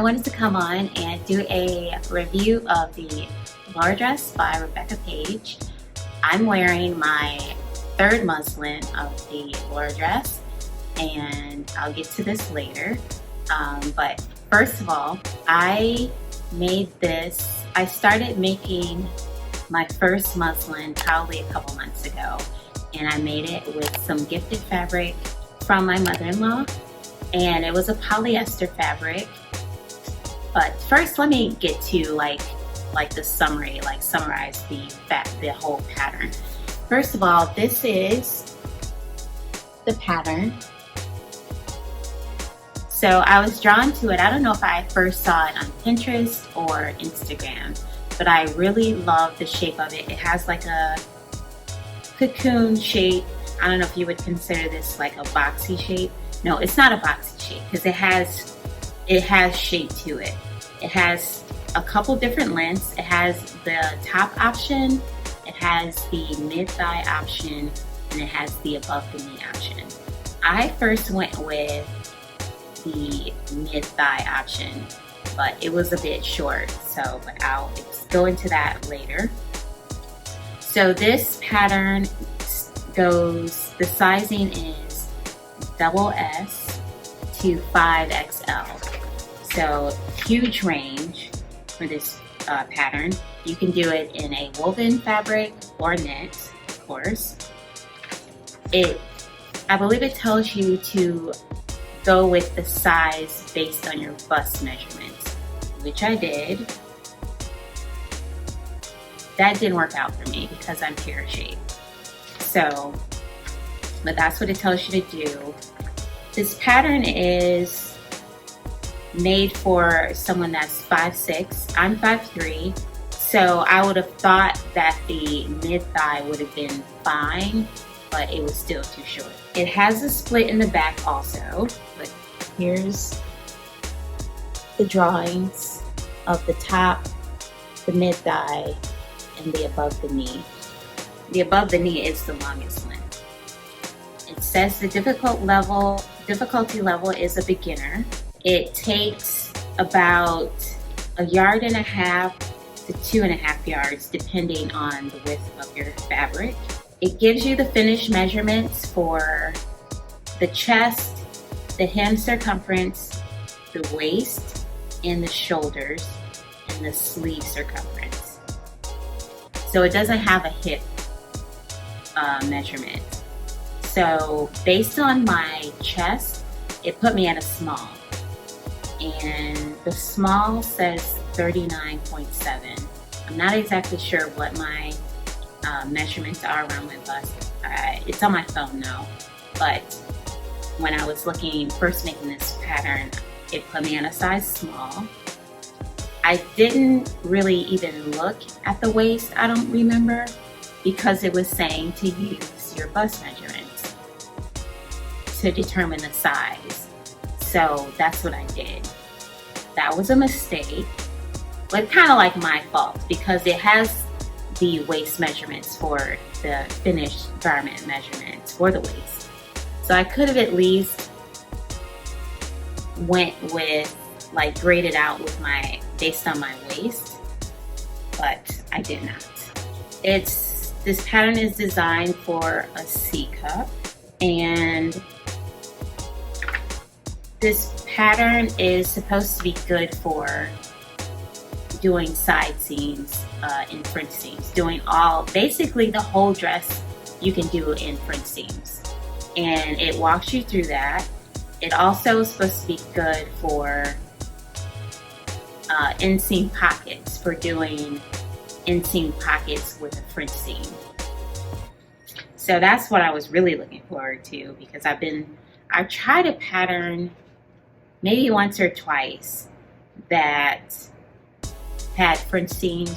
wanted to come on and do a review of the Laura dress by Rebecca Page. I'm wearing my third muslin of the Laura dress, and I'll get to this later. But first of all, I started making my first muslin probably a couple months ago, and I made it with some gifted fabric from my mother-in-law, and it was a polyester fabric. But first, let me get to like the summary, summarize the whole pattern. First of all, this is the pattern. So I was drawn to it. I don't know if I first saw it on Pinterest or Instagram, but I really love the shape of it. It has like a cocoon shape. I don't know if you would consider this like a boxy shape. No, it's not a boxy shape because it has shape to it. It has a couple different lengths. It has the top option, it has the mid-thigh option, and it has the above-the-knee option. I first went with the mid-thigh option, but it was a bit short, but I'll go into that later. So this pattern goes, the sizing is double S to 5XL. So huge range for this pattern. You can do it in a woven fabric or knit, of course. I believe it tells you to go with the size based on your bust measurements, which I did. That didn't work out for me because I'm pear shaped. But that's what it tells you to do. This pattern is made for someone that's 5'6". I'm 5'3", so I would have thought that the mid-thigh would have been fine, but it was still too short. It has a split in the back also, but here's the drawings of the top, the mid-thigh, and the above-the-knee. The above-the-knee is the longest length. It says the difficulty level is a beginner. It takes about 1.5 yards to 2.5 yards, depending on the width of your fabric. It gives you the finished measurements for the chest, the hem circumference, the waist, and the shoulders, and the sleeve circumference. So it doesn't have a hip measurement. So based on my chest, it put me at a small. And the small says 39.7. I'm not exactly sure what my measurements are around my bust. It's on my phone now, but when I was first making this pattern, it put me in a size small. I didn't really even look at the waist, I don't remember, because it was saying to use your bust measurements to determine the size. So that's what I did. That was a mistake, but kind of like my fault, because it has the waist measurements for the finished garment measurements for the waist. So I could have at least went with graded out with based on my waist, but I did not. This pattern is designed for a C cup, and this pattern is supposed to be good for doing side seams and front seams, basically the whole dress you can do in front seams. And it walks you through that. It also is supposed to be good for inseam pockets, for doing inseam pockets with a front seam. So that's what I was really looking forward to, because I've tried a pattern maybe once or twice that had front seams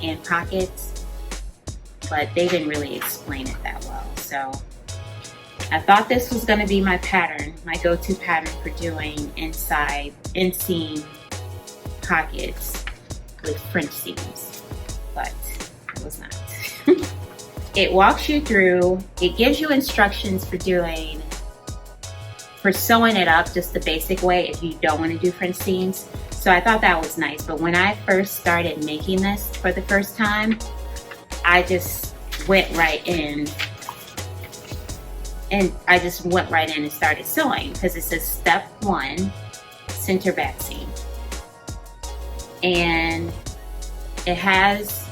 and pockets, but they didn't really explain it that well. So I thought this was going to be my pattern, my go-to pattern for doing inseam pockets with French seams, but it was not. It walks you through, it gives you instructions for sewing it up just the basic way if you don't want to do French seams. So I thought that was nice. But when I first started making this for the first time, I just went right in. And I just went right in and started sewing because it says step 1, center back seam. And it has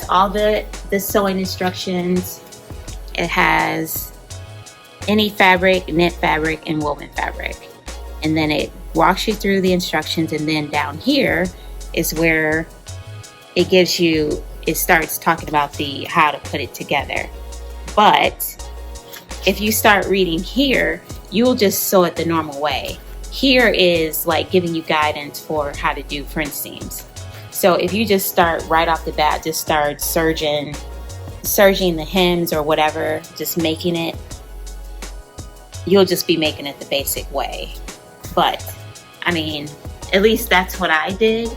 all the sewing instructions. It has any fabric, knit fabric, and woven fabric. And then it walks you through the instructions, and then down here is where it gives you, it starts talking about the how to put it together. But if you start reading here, you'll just sew it the normal way. Here is like giving you guidance for how to do French seams. So if you just start right off the bat, just start serging the hems or whatever, just making it, you'll just be making it the basic way. But I mean, at least that's what I did.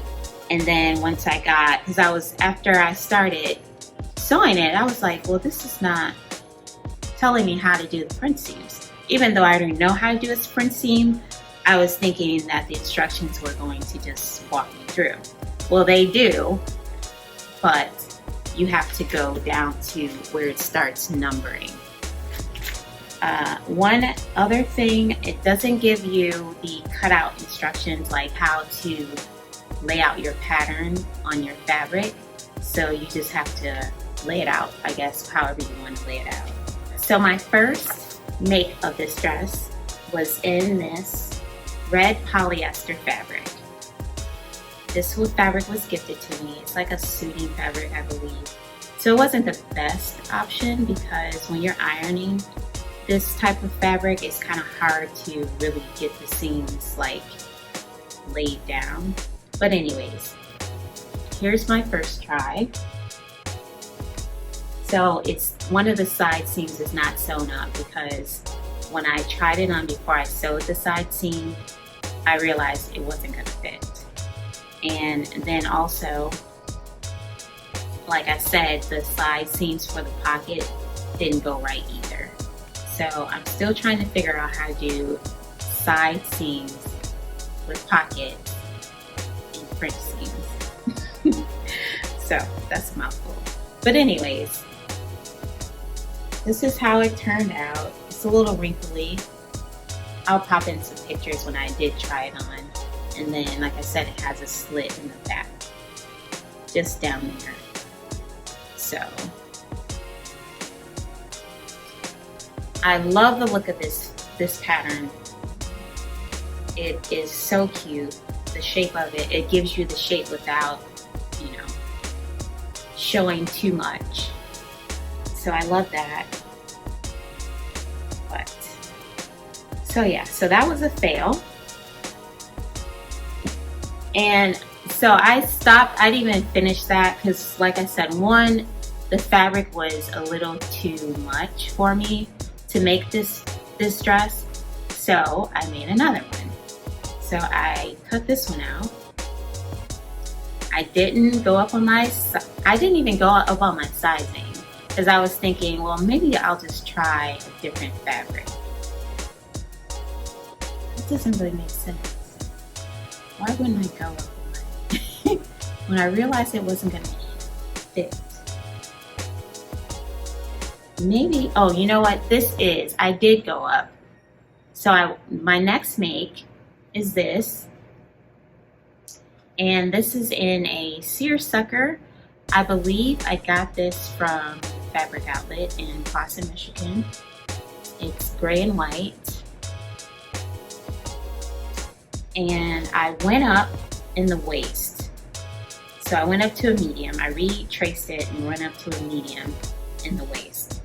And then once I got, because after I started sewing it, I was like, well, this is not telling me how to do the French seams. Even though I already know how to do a French seam, I was thinking that the instructions were going to just walk me through. Well, they do, but you have to go down to where it starts numbering. One other thing, it doesn't give you the cutout instructions, like how to lay out your pattern on your fabric. So you just have to lay it out, I guess, however you want to lay it out. So my first make of this dress was in this red polyester fabric. This fabric was gifted to me. It's like a suiting fabric, I believe. So it wasn't the best option because when you're ironing this type of fabric, it's kind of hard to really get the seams like laid down. But anyways, here's my first try. So it's one of the side seams is not sewn up because when I tried it on before I sewed the side seam, I realized it wasn't gonna fit. And then also, like I said, the side seams for the pocket didn't go right either. So I'm still trying to figure out how to do side seams with pockets and French seams. So that's a mouthful. But anyways, this is how it turned out. It's a little wrinkly. I'll pop in some pictures when I did try it on. And then, like I said, it has a slit in the back, just down there. So, I love the look of this pattern. It is so cute. The shape of it, it gives you the shape without, you know, showing too much. So I love that. But, so yeah, so that was a fail. And so I stopped, I didn't even finish that because like I said, one, the fabric was a little too much for me to make this dress. So I made another one. So I cut this one out. I didn't go up on my, I didn't even go up on my sizing because I was thinking, well, maybe I'll just try a different fabric. It doesn't really make sense. Why wouldn't I go up on my, when I realized it wasn't gonna fit? Maybe, oh, you know what this is? I did go up. So my next make is this. And this is in a seersucker. I believe I got this from Fabric Outlet in Boston, Michigan. It's gray and white. And I went up in the waist. So I went up to a medium. I retraced it and went up to a medium in the waist.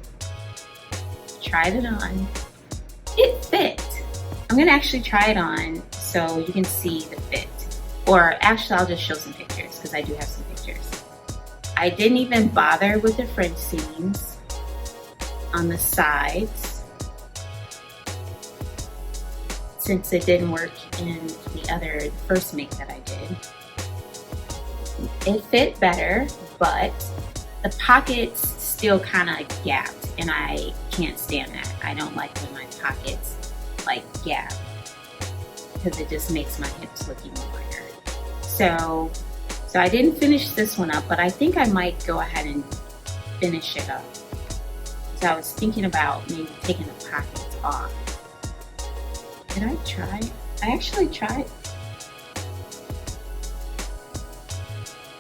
Tried it on. It fit. I'm gonna actually try it on so you can see the fit. Or actually, I'll just show some pictures because I do have some pictures. I didn't even bother with the French seams on the sides since it didn't work in the first make that I did. It fit better, but the pockets still kind of gapped, and I can't stand that. I don't like when my pockets like gap. because it just makes my hips look even wider. So I didn't finish this one up, but I think I might go ahead and finish it up. So I was thinking about maybe taking the pockets off. Did I try? I actually tried.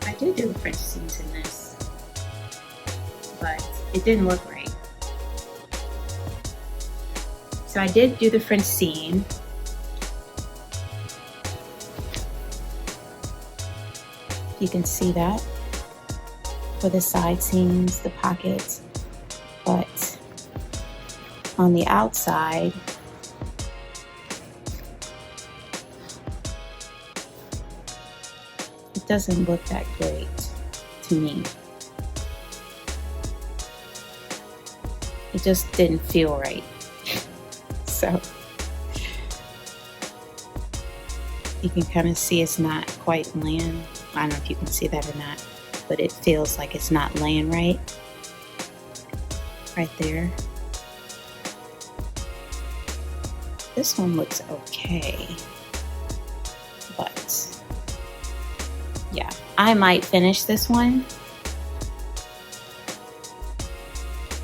I did do the French seams in this, but it didn't look right. So I did do the French seam. You can see that for the side seams, the pockets, but on the outside, it doesn't look that great to me. It just didn't feel right. So you can kind of see it's not quite laying. I don't know if you can see that or not, but it feels like it's not laying right there. This one looks okay, but yeah, I might finish this one.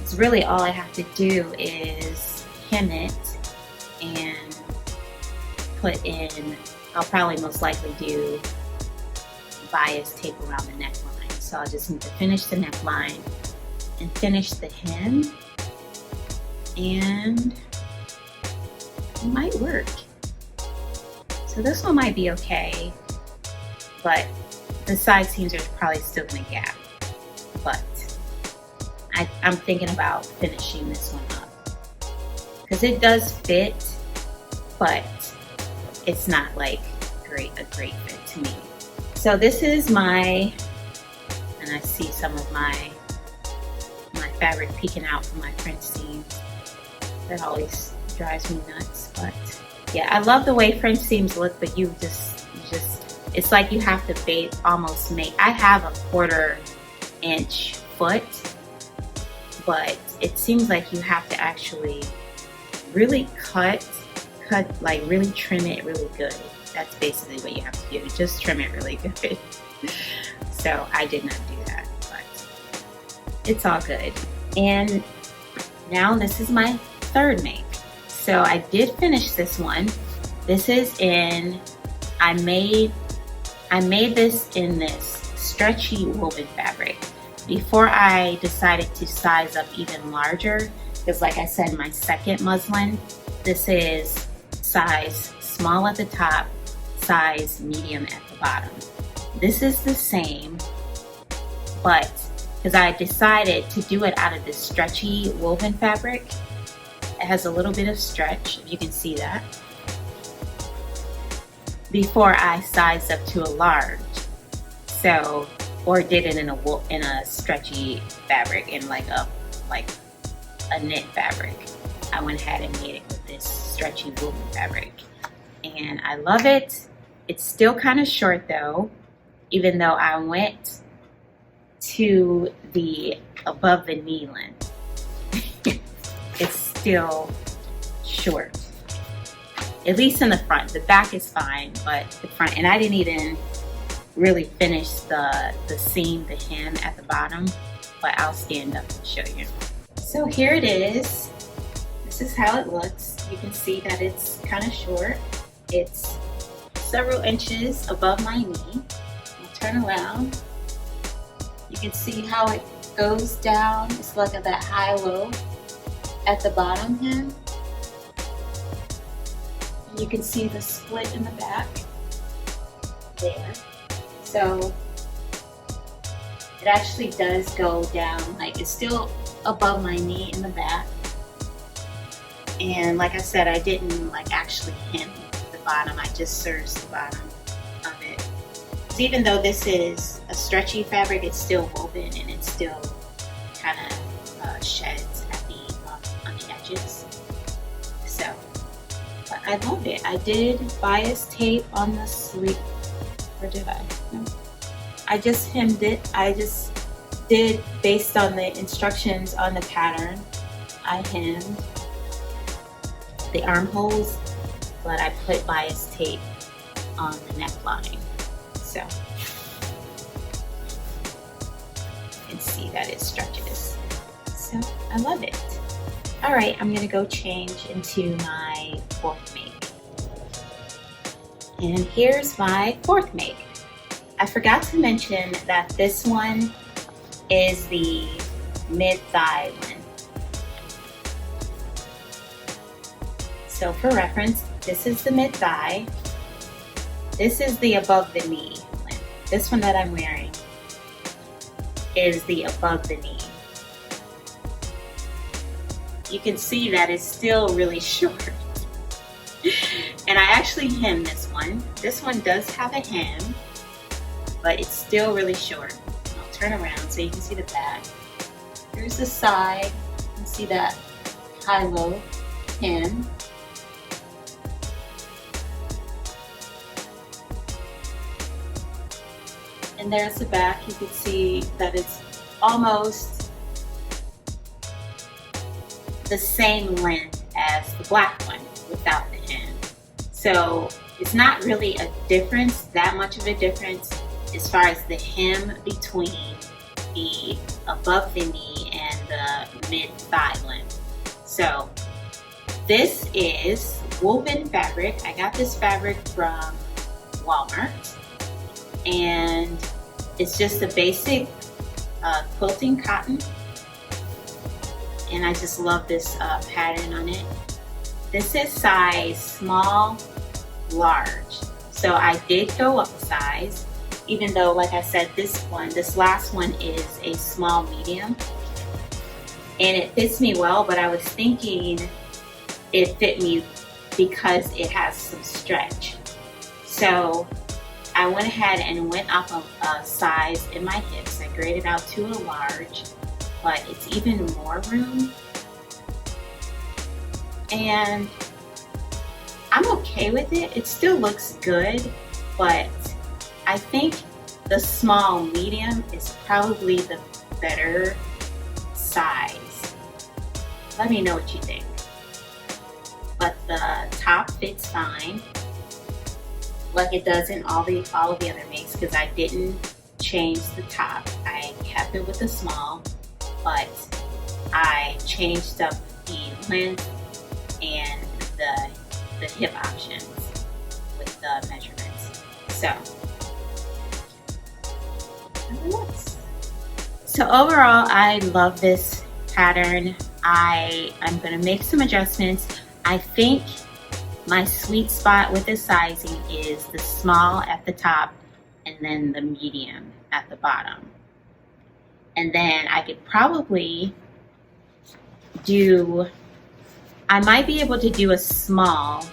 It's really all I have to do is hem it and put in, I'll probably most likely do bias tape around the neckline. So I'll just need to finish the neckline and finish the hem, and it might work. So this one might be okay, but the side seams are probably still gonna gap. But I'm thinking about finishing this one up because it does fit, but it's not like a great fit to me. So this is my, and I see some of my fabric peeking out from my French seams. That always drives me nuts, but yeah, I love the way French seams look, but you just, it's like you have to almost make, I have a 1/4 inch foot, but it seems like you have to actually really cut, like really trim it really good. That's basically what you have to do, just trim it really good. So I did not do that, but it's all good. And now this is my third make. So I did finish this one. This is in, I made this in this stretchy woven fabric before I decided to size up even larger, because like I said, my second muslin, this is size small at the top, size medium at the bottom. This is the same, but because I decided to do it out of this stretchy woven fabric, it has a little bit of stretch, if you can see that, before I sized up to a large. So, or did it in a stretchy fabric, in like a knit fabric. I went ahead and made it with this stretchy woven fabric, and I love it. It's still kind of short though, even though I went to the above the knee length. It's still short, at least in the front. The back is fine, but the front, and I didn't even really finish the seam, the hem at the bottom, but I'll stand up and show you. So here it is. This is how it looks. You can see that it's kind of short. It's several inches above my knee. I'll turn around. You can see how it goes down. It's like that high-low at the bottom hem. You can see the split in the back there. So it actually does go down, like it's still above my knee in the back. And like I said, I didn't like actually hem the bottom, I just serged the bottom of it. So even though this is a stretchy fabric, it's still woven and it still kind of sheds at on the edges. So, but I loved it. I did bias tape on the sleeve. Or did I? No. I just hemmed it. I just did based on the instructions on the pattern. I hemmed the armholes but I put bias tape on the neckline. So you can see that it stretches. So I love it. All right, I'm gonna go change into my fourth make. And here's my fourth make. I forgot to mention that this one is the mid-thigh length. So for reference, this is the mid-thigh. This is the above the knee length. This one that I'm wearing is the above the knee. You can see that it's still really short. And I actually hem this one. This one does have a hem, but it's still really short. I'll turn around so you can see the back. Here's the side. You can see that high-low hem. And there's the back. You can see that it's almost the same length as the black one without the hem. So it's not really a difference, that much of a difference, as far as the hem between the above the knee and the mid-thigh length. So this is woven fabric. I got this fabric from Walmart, and it's just a basic quilting cotton, and I just love this pattern on it. This is size small, large, so I did go up a size, even though, like I said, this last one is a small medium, and it fits me well, but I was thinking it fit me because it has some stretch. So I went ahead and went up a size in my hips. I graded out to a large, but it's even more room. And I'm okay with it. It still looks good, but I think the small medium is probably the better size. Let me know what you think. But the top fits fine, like it does in all the other makes, because I didn't change the top. I kept it with the small, but I changed up the length and the hip options with the measurements. So overall, I love this pattern. I'm gonna make some adjustments. I think my sweet spot with the sizing is the small at the top and then the medium at the bottom. And then I could probably I might be able to do a small,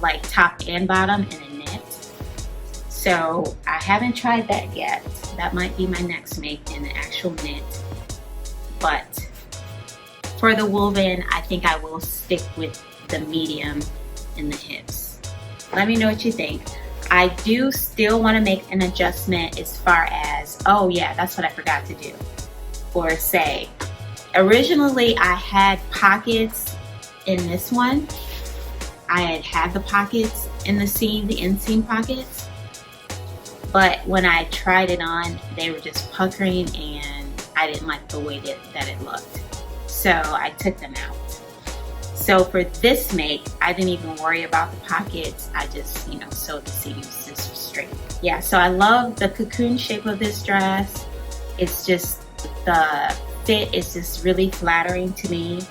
like top and bottom in a knit. So I haven't tried that yet. That might be my next make in the actual knit. But for the woven, I think I will stick with the medium in the hips. Let me know what you think. I do still want to make an adjustment as far as, oh yeah, that's what I forgot to do. Or say, originally I had pockets in this one. I had the pockets in the seam, the inseam pockets. But when I tried it on, they were just puckering and I didn't like the way that it looked. So I took them out. So for this make, I didn't even worry about the pockets. I just, sewed the seams just straight. Yeah, so I love the cocoon shape of this dress. It's just, the fit is just really flattering to me.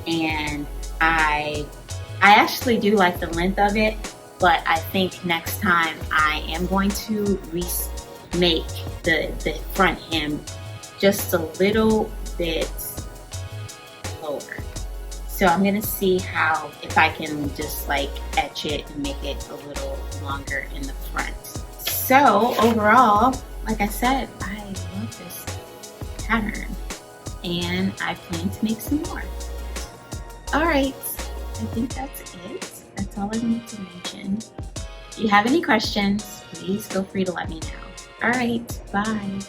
And I actually do like the length of it, but I think next time I am going to remake the front hem just a little bit lower. So I'm gonna see if I can just like etch it and make it a little longer in the front. So overall, like I said, I love this pattern and I plan to make some more. All right, I think that's it. That's all I wanted to mention. If you have any questions, please feel free to let me know. All right, bye.